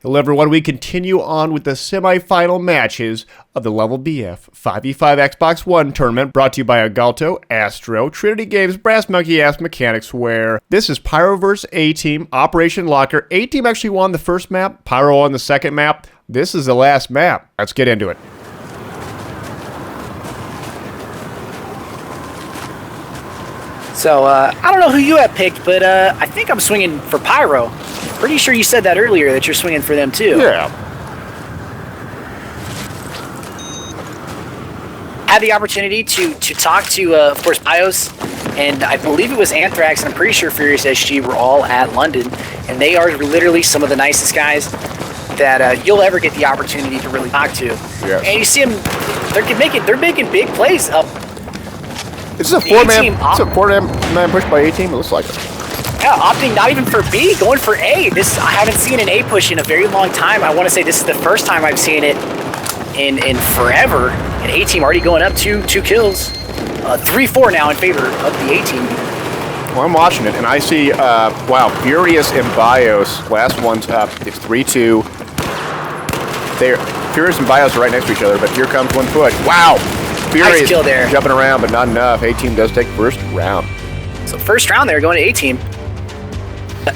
Hello everyone, we continue on with the semi-final matches of the Level BF 5v5 Xbox One tournament brought to you by Agalto, Astro, Trinity Games, Brass Monkey Ass Mechanics, where this is Pyro vs. A-Team, Operation Locker. A-Team actually won the first map, Pyro on the second map. This is the last map. Let's get into it. So, I don't know who you have picked, but I think I'm swinging for Pyro. Pretty sure you said that earlier, that you're swinging for them too. Yeah. Had the opportunity to talk to, of course, BIOS, and I believe it was Anthrax, and I'm pretty sure Furious SG were all at London, and they are literally some of the nicest guys that you'll ever get the opportunity to really talk to. Yes. And you see them, they're making big plays up. This is a four-man push by A-Team. It looks like it. Yeah, opting not even for B, going for A. I haven't seen an A push in a very long time. I want to say this is the first time I've seen it in forever. And A-Team already going up two kills. 3-4 now in favor of the A-Team. Well, I'm watching it, and I see, wow, Furious and BIOS. Last one's up. It's 3-2. Furious and BIOS are right next to each other, but here comes one push. Wow! Furious nice kill there. Jumping around, but not enough. A-Team does take first round. So first round there, going to A-Team.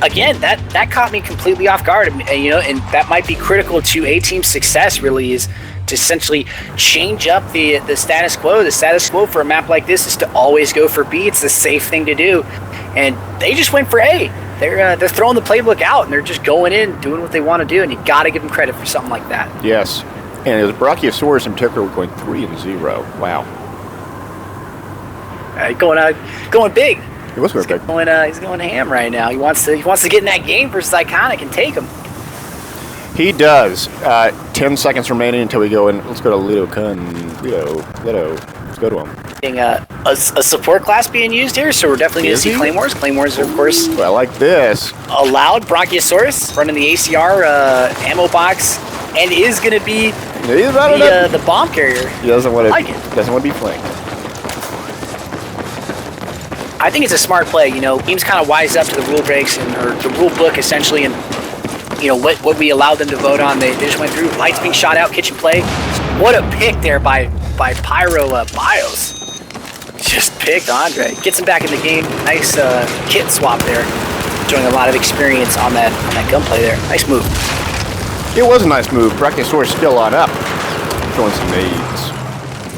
Again, that caught me completely off guard, and that might be critical to A-Team's success. Really, is to essentially change up the status quo. The status quo for a map like this is to always go for B. It's the safe thing to do, and they just went for A. They're throwing the playbook out, and they're just going in, doing what they want to do, and you got to give them credit for something like that. Yes, and it was Brachiosaurus in particular going 3-0. Wow. Going big. It was very big. He's going ham right now. He wants to get in that game versus Iconic and take him. He does. 10 seconds remaining until we go in. Let's go to Lido. Let's go to him. A support class being used here, so we're definitely going to see Claymores. Claymores are, of course, I like this. Allowed. Brachiosaurus running the ACR ammo box, and is going to be the bomb carrier. He doesn't want to. Like it. Doesn't want to be flanked. I think it's a smart play. Teams kind of wise up to the rule breaks or the rule book essentially, and what we allowed them to vote on. They just went through. Lights being shot out, kitchen play. What a pick there by Pyro BIOS. Just picked Andre. Gets him back in the game. Nice kit swap there. Showing a lot of experience on that gunplay there. Nice move. It was a nice move. Brachiosaurus still on up. Throwing some nades.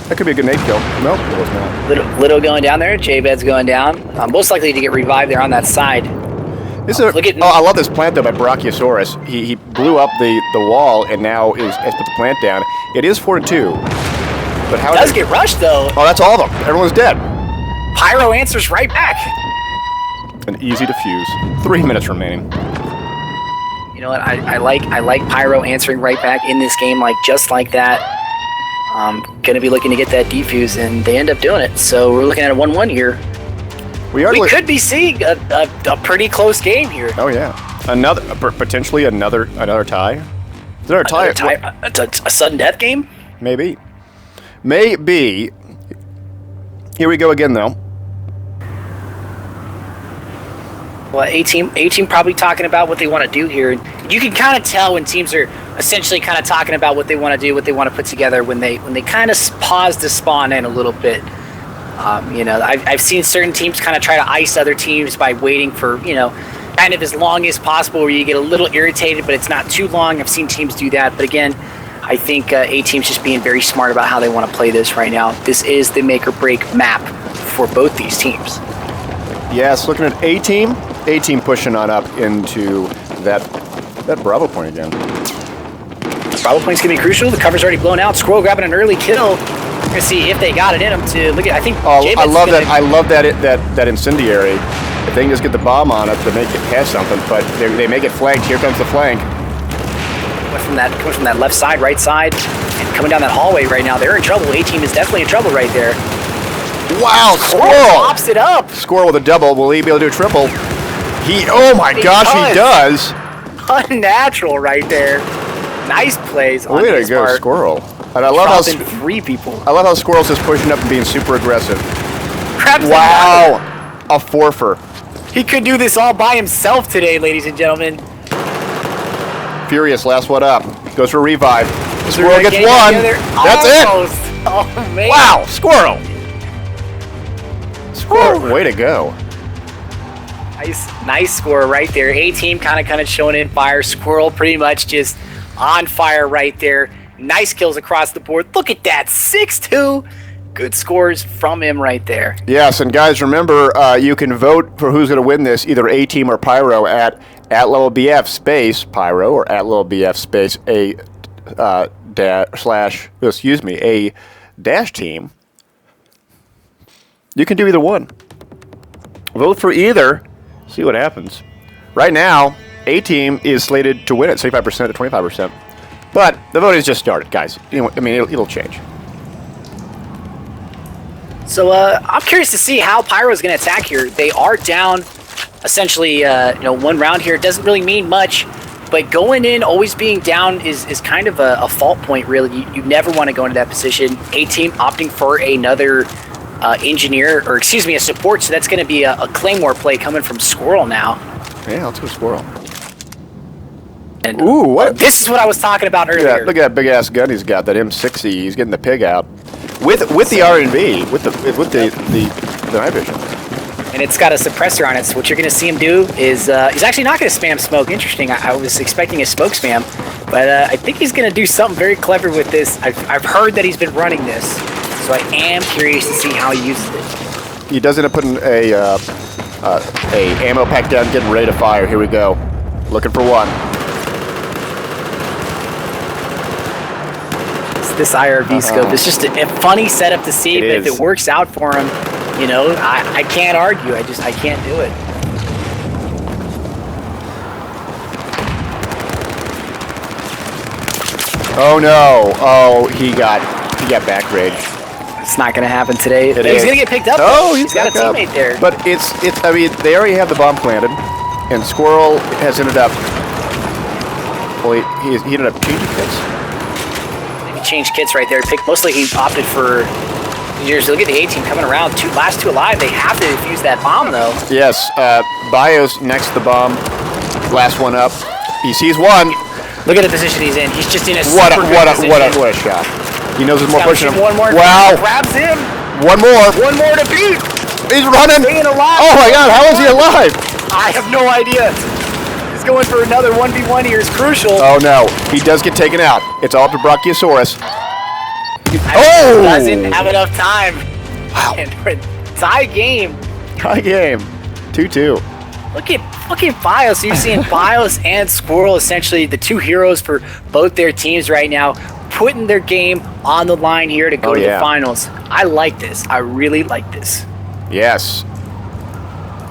That could be a good nade kill. Nope, it was not. Lido going down there. J-Bed's going down. Most likely to get revived there on that side. I love this plant though by Brachiosaurus. He blew up the wall and now has put the plant down. It is 4-2. But how does get rushed though? Oh, that's all of them. Everyone's dead. Pyro answers right back. An easy defuse. 3 minutes remaining. You know what? I like Pyro answering right back in this game, just like that. Going to be looking to get that defuse, and they end up doing it. So we're looking at a 1-1 here. We could be seeing a pretty close game here. Oh yeah, potentially another tie. Is there a tie? A sudden death game? Maybe. Here we go again though. Well, A-Team probably talking about what they want to do here. You can kind of tell when teams are essentially kind of talking about what they want to do, what they want to put together when they kind of pause to spawn in a little bit. I've seen certain teams kind of try to ice other teams by waiting for, kind of as long as possible where you get a little irritated, but it's not too long. I've seen teams do that. But again, I think A-Team's just being very smart about how they want to play this right now. This is the make or break map for both these teams. Yes, looking at A-Team pushing on up into that Bravo point again. Bravo point's going to be crucial. The cover's already blown out. Squirrel grabbing an early kill. We're going to see if they got it in them to look at. I think. I love that incendiary. If they can just get the bomb on it to make it have something, but they make it flanked. Here comes the flank. Coming from that left side, right side, and coming down that hallway right now. They're in trouble. A-Team is definitely in trouble right there. Wow, Squirrel pops it up. Squirrel with a double. Will he be able to do a triple? Oh my gosh, he does. Unnatural right there. Nice plays on his part. Way to go, Squirrel. And I love how 3 people. I love how Squirrel's just pushing up and being super aggressive. Wow, a forfer. He could do this all by himself today, ladies and gentlemen. Furious, last one up. Goes for a revive. Squirrel gets one. That's it. Oh, man. Wow, Squirrel. Squirrel, way to go. Nice score right there. A-Team kind of showing in fire. Squirrel pretty much just on fire right there. Nice kills across the board. Look at that, 6-2. Good scores from him right there. Yes, and guys, remember, you can vote for who's going to win this, either A-Team or Pyro at level BF space Pyro or at level BF space a dash team. You can do either one. Vote for either. See what happens. Right now, A-Team is slated to win at 75% to 25%. But the vote has just started, guys. You know, I mean, it'll change. So I'm curious to see how Pyro's going to attack here. They are down essentially, one round here. It doesn't really mean much, but going in, always being down is kind of a fault point, really. You never want to go into that position. A-Team opting for another engineer, or excuse me, a support, so that's going to be a Claymore play coming from Squirrel now. Yeah, let's go Squirrel. And ooh, what? This is what I was talking about earlier. Look at that big ass gun he's got, that M60. He's getting the pig out with the R&B, with the night vision. And it's got a suppressor on it. So what you're going to see him do is he's actually not going to spam smoke. Interesting. I was expecting a smoke spam, but I think he's going to do something very clever with this. I've heard that he's been running this, so I am curious to see how he uses it. He does end up putting a ammo pack down, getting ready to fire. Here we go. Looking for one. This IRV scope is just a funny setup to see, but if it works out for him, I can't argue. I can't do it. Oh no! Oh, he got back rage. It's not going to happen today. He's going to get picked up. Oh, he's got a teammate there. But it's. I mean, they already have the bomb planted, and Squirrel has ended up. Well, he ended up changing kits. Changed kits right there. Mostly he opted for years. Look at the A-Team coming around. Last two alive. They have to defuse that bomb though. Yes. Bios next to the bomb. Last one up. He sees one. Look at the position he's in. He's just in a what a shot. He knows there's more pushing him. One more. Wow. Grabs him. One more. One more to beat. He's running. Staying alive. Oh my God! How is he alive? I have no idea. Going for another 1v1 here is crucial. Oh no, he does get taken out. It's all up to Brachiosaurus. Doesn't have enough time. Wow. And tie game. Tie game. 2-2. Look at Bios. You're seeing Bios and Squirrel, essentially the two heroes for both their teams right now, putting their game on the line here to go to the finals. I like this. I really like this. Yes.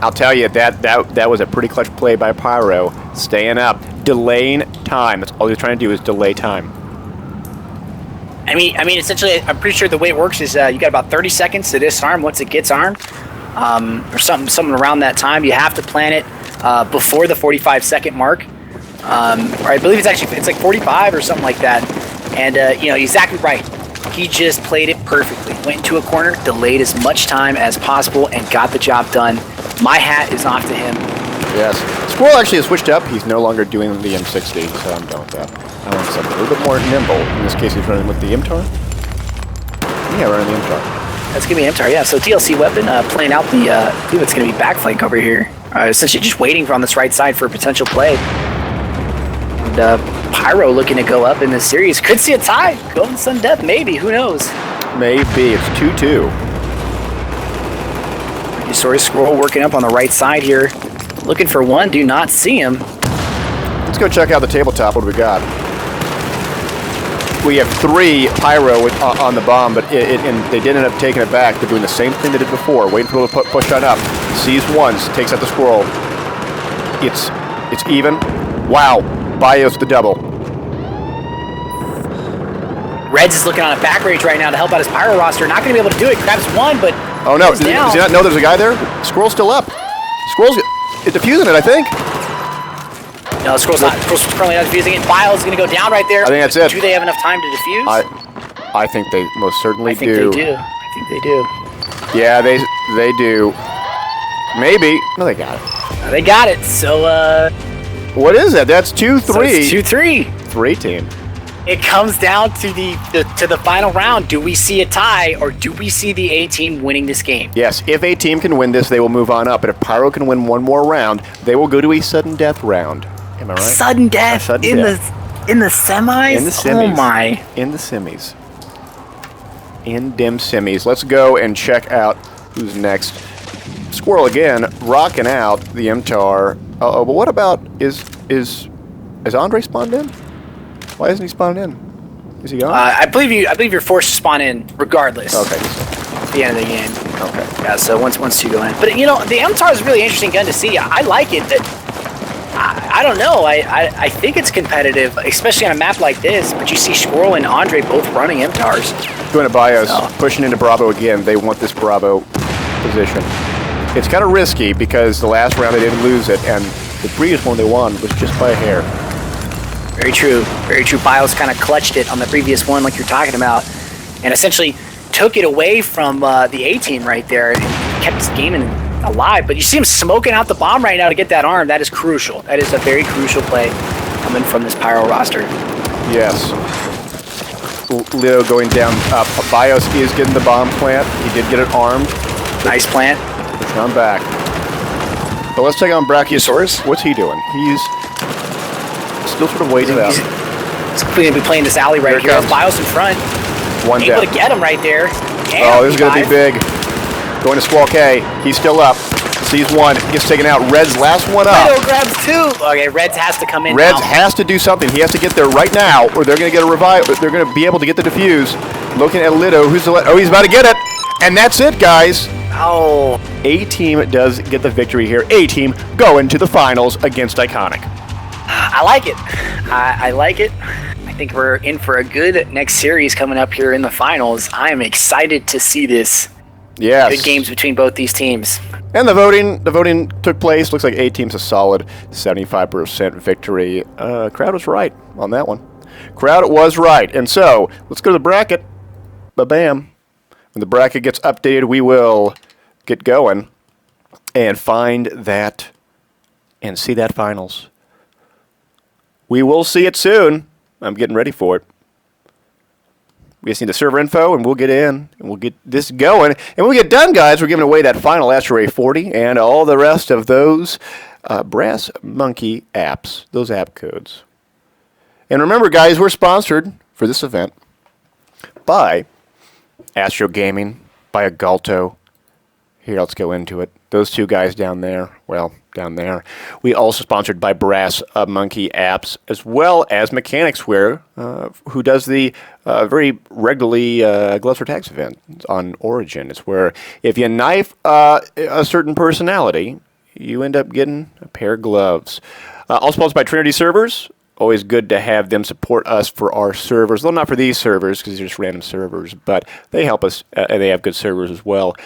I'll tell you, that was a pretty clutch play by Pyro, staying up, delaying time. That's all he's trying to do is delay time. I mean, essentially, I'm pretty sure the way it works is you got about 30 seconds to disarm once it gets armed, or something around that time. You have to plan it before the 45-second mark, or I believe it's like 45 or something like that. And exactly right. He just played it perfectly. Went into a corner, delayed as much time as possible, and got the job done. My hat is off to him. Yes. Squirrel actually has switched up. He's no longer doing the M60, so I'm done with that. I want something a little bit more nimble. In this case, he's running with the MTAR. Yeah, running the MTAR. That's going to be MTAR, yeah. So DLC weapon, playing out the, I believe it's going to be backflank over here. Essentially just waiting on this right side for a potential play. And Pyro looking to go up in this series. Could see a tie. Golden Sun Death, maybe. Who knows? Maybe. It's 2-2. Squirrel working up on the right side here. Looking for one. Do not see him. Let's go check out the tabletop. What do we got? We have 3 Pyro on the bomb, but and they did end up taking it back. They're doing the same thing they did before. Waiting for them to push on up. Sees once. Takes out the Squirrel. It's even. Wow. Bios the double. Reds is looking on a back rage right now to help out his Pyro roster. Not going to be able to do it. Grabs one, but oh no! Does he not know there's a guy there? Squirrel's still up. Squirrel's defusing it, I think. No, Squirrel's currently not defusing it. Biles is going to go down right there. I think that's it. Do they have enough time to defuse? I think they most certainly do. I think they do. Yeah, they do. Maybe. No, they got it. They got it. So What is that? That's 2-3. So it's 2-3. 3-team. It comes down to the final round. Do we see a tie, or do we see the A team winning this game? Yes, if a team can win this, they will move on up. But if Pyro can win one more round, they will go to a sudden death round. Am I right? Sudden death in the semis? In the semis. Oh my. In the semis. In dim semis. Let's go and check out who's next. Squirrel again, rocking out the MTAR. But what about is Andre spawned in? Why isn't he spawned in? Is he gone? I believe you're forced to spawn in regardless. Okay. At the end of the game. Okay. Yeah. So once you go in, but you know the MTAR is a really interesting gun to see. I like it. I don't know. I think it's competitive, especially on a map like this. But you see Squirrel and Andre both running MTARs. Going to BIOS, pushing into Bravo again. They want this Bravo position. It's kind of risky because the last round they didn't lose it, and the previous one they won was just by a hair. Very true. Very true. BIOS kind of clutched it on the previous one, like you're talking about, and essentially took it away from the A team right there and kept this game alive. But you see him smoking out the bomb right now to get that arm. That is crucial. That is a very crucial play coming from this Pyro roster. Yes. Leo going down. BIOS is getting the bomb plant. He did get it armed. Nice plant. It's gone back. But let's take on Brachiosaurus. What's he doing? He's still sort of waiting out. He's going to be playing this alley right here. BIOS in front. One Able down. to get him right there. Oh, this is going to be big. Going to Squall K. He's still up. Sees one. Gets taken out. Red's last one up. Pyro grabs two. Okay, Reds has to come in Reds now. has to do something. He has to get there right now, or they're going to get a revive. They're going to be able to get the defuse. Looking at Lido. Who's the? Oh, he's about to get it. And that's it, guys. Oh. A-Team does get the victory here. A-Team going to the finals against Iconic. I like it. I like it. I think we're in for a good next series coming up here in the finals. I am excited to see this. Yes. Good games between both these teams. And the voting took place. Looks like A-Team's a solid 75% victory. Crowd was right on that one. Crowd was right. And so, let's go to the bracket. Ba-bam. When the bracket gets updated, we will get going and find that and see that finals. We will see it soon. I'm getting ready for it. We just need the server info, and we'll get in, and we'll get this going. And when we get done, guys, we're giving away that final Asteroid 40 and all the rest of those Brass Monkey apps, those app codes. And remember, guys, we're sponsored for this event by Astro Gaming, by Agalto. Here, let's go into it. Those two guys down there, well, down there. We also sponsored by Brass Monkey Apps, as well as Mechanicsware, who does the very regularly Gloves for Tags event on Origin. It's where if you knife a certain personality, you end up getting a pair of gloves. Also sponsored by Trinity Servers. Always good to have them support us for our servers. Well, not for these servers, because they're just random servers, but they help us, and they have good servers as well.